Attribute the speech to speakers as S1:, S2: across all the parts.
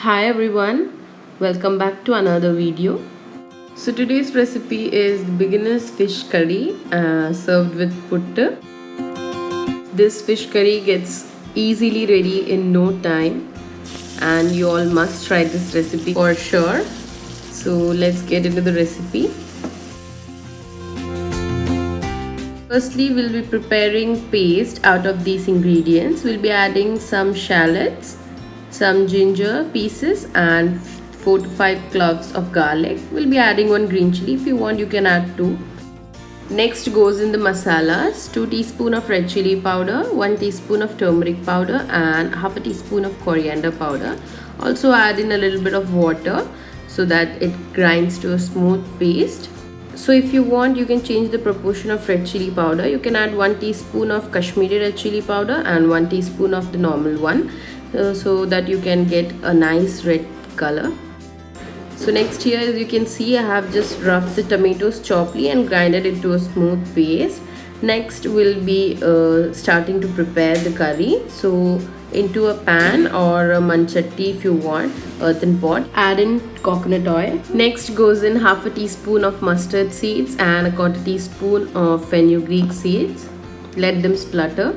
S1: Hi everyone, welcome back to another video. So today's recipe is the beginner's fish curry served with puttu. This fish curry gets easily ready in no time and you all must try this recipe for sure. So let's get into the recipe. Firstly, we'll be preparing paste out of these ingredients. We'll be adding some shallots, some ginger pieces and 4 to 5 cloves of garlic. We'll be adding 1 green chili. If you want, you can add 2. Next goes in the masalas: 2 teaspoons of red chili powder, 1 teaspoon of turmeric powder and half a teaspoon of coriander powder. Also add in a little bit of water so that it grinds to a smooth paste. So if you want, you can change the proportion of red chili powder. You can add 1 teaspoon of Kashmiri red chili powder and 1 teaspoon of the normal one, so that you can get a nice red color. So next here, as you can see, I have just rubbed the tomatoes chopply and grinded into a smooth paste. Next we'll be starting to prepare the curry. So into a pan or a manchatti if you want, earthen pot, add in coconut oil. Next goes in half a teaspoon of mustard seeds and a quarter teaspoon of fenugreek seeds. Let them splutter.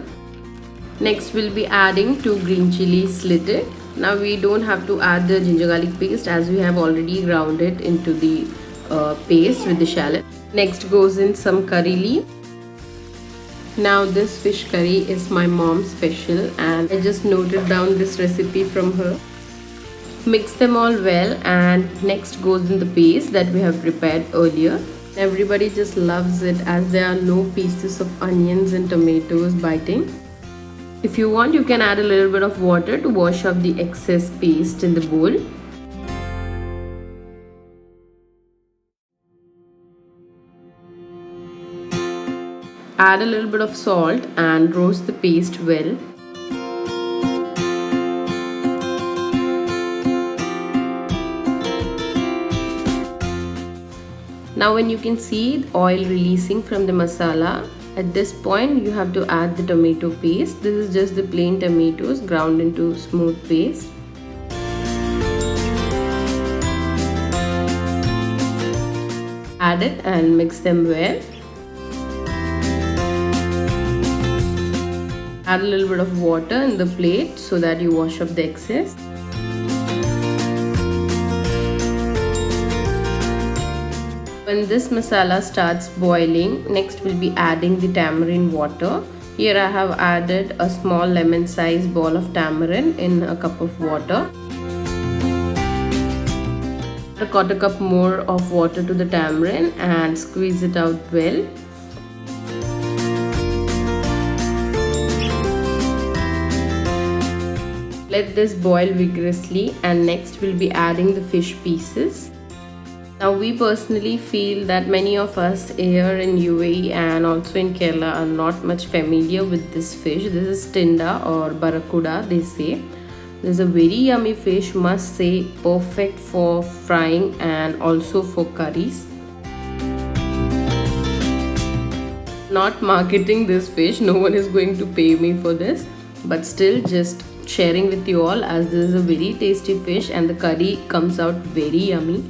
S1: Next we'll be adding 2 green chilies slitted. Now we don't have to add the ginger garlic paste as we have already ground it into the paste with the shallot. Next goes in some curry leaf. Now this fish curry is my mom's special and I just noted down this recipe from her. Mix them all well and next goes in the paste that we have prepared earlier. Everybody just loves it as there are no pieces of onions and tomatoes biting. If you want, you can add a little bit of water to wash off the excess paste in the bowl. Add a little bit of salt and roast the paste well. Now when you can see oil releasing from the masala, at this point you have to add the tomato paste. This is just the plain tomatoes ground into smooth paste. Add it and mix them well. Add a little bit of water in the plate so that you wash off the excess. When this masala starts boiling, next we'll be adding the tamarind water. Here I have added a small lemon sized ball of tamarind in a cup of water. Add a quarter cup more of water to the tamarind and squeeze it out well. Let this boil vigorously and next we'll be adding the fish pieces. Now we personally feel that many of us here in UAE and also in Kerala are not much familiar with this fish. This is tinda or barracuda they say. This is a very yummy fish, must say, perfect for frying and also for curries. Not marketing this fish, no one is going to pay me for this, but still just sharing with you all as this is a very tasty fish and the curry comes out very yummy.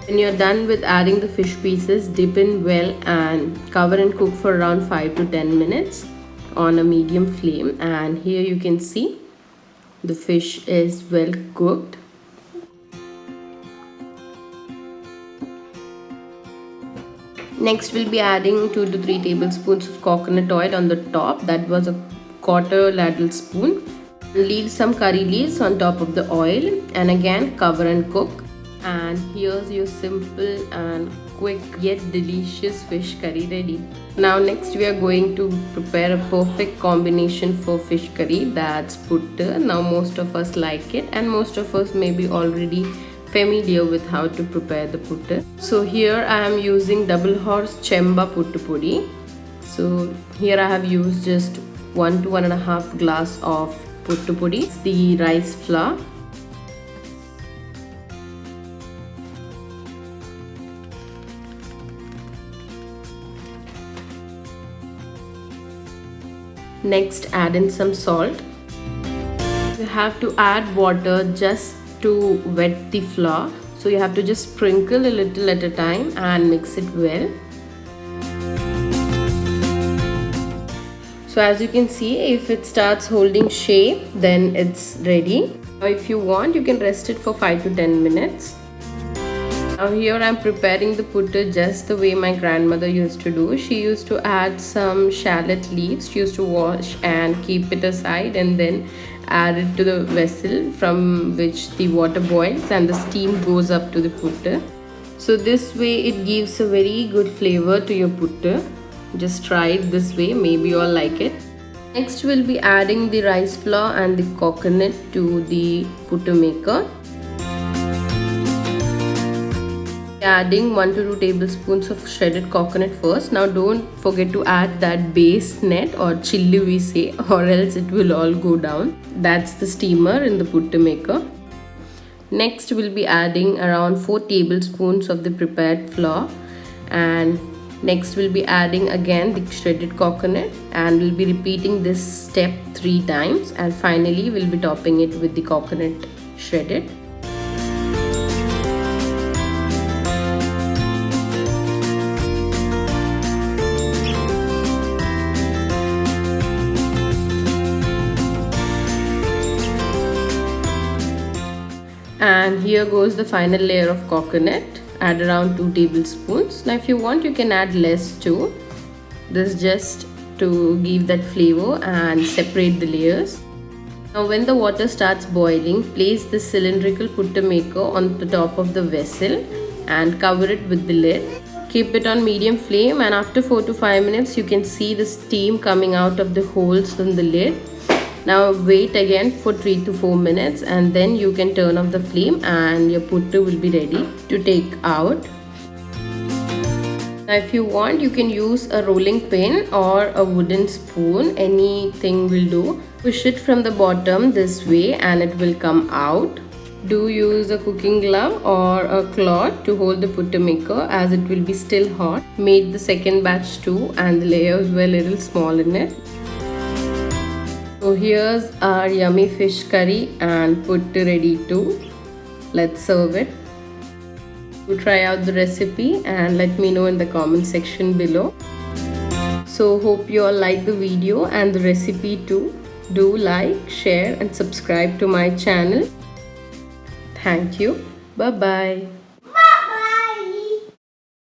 S1: When you're done with adding the fish pieces, dip in well and cover and cook for around 5 to 10 minutes on a medium flame. And here you can see the fish is well cooked. Next we'll be adding 2 to 3 tablespoons of coconut oil on the top. That was a quarter ladle spoon. Leave some curry leaves on top of the oil and again cover and cook. And here's your simple and quick yet delicious fish curry ready. Now next we are going to prepare a perfect combination for fish curry, that's puttu. Now most of us like it and most of us may be already familiar with how to prepare the puttu. So here I am using double horse chemba puttu pudi. So here I have used just 1 to 1.5 glass of puttu pudi, the rice flour. Next, add in some salt. You have to add water just to wet the flour, so you have to just sprinkle a little at a time and mix it well. So as you can see, if it starts holding shape, then it's ready. Now if you want, you can rest it for 5 to 10 minutes. Now here I'm preparing the puttu just the way my grandmother used to do. She used to add some shallot leaves. She used to wash and keep it aside and then add it to the vessel from which the water boils and the steam goes up to the puttu. So this way it gives a very good flavor to your puttu. Just try it this way, maybe you all like it. Next we'll be adding the rice flour and the coconut to the puttu maker. Adding 1 to 2 tablespoons of shredded coconut first. Now don't forget to add that base net or chilli we say, or else it will all go down. That's the steamer in the puttu maker. Next we'll be adding around 4 tablespoons of the prepared flour, and next we'll be adding again the shredded coconut, and we'll be repeating this step 3 times, and finally we'll be topping it with the coconut shredded. And here goes the final layer of coconut. Add around 2 tablespoons. Now if you want, you can add less too. This just to give that flavor and separate the layers. Now when the water starts boiling, place the cylindrical puttu maker on the top of the vessel and cover it with the lid. Keep it on medium flame, and after 4 to 5 minutes you can see the steam coming out of the holes in the lid. Now wait again for 3 to 4 minutes, and then you can turn off the flame and your puttu will be ready to take out. Now if you want, you can use a rolling pin or a wooden spoon, anything will do. Push it from the bottom this way and it will come out. Do use a cooking glove or a cloth to hold the puttu maker, as it will be still hot. Made the second batch too, and the layers were a little small in it. So here's our yummy fish curry and puttu ready too. Let's serve it. Do try out the recipe and let me know in the comment section below. So hope you all like the video and the recipe too. Do like, share and subscribe to my channel. Thank you. Bye bye.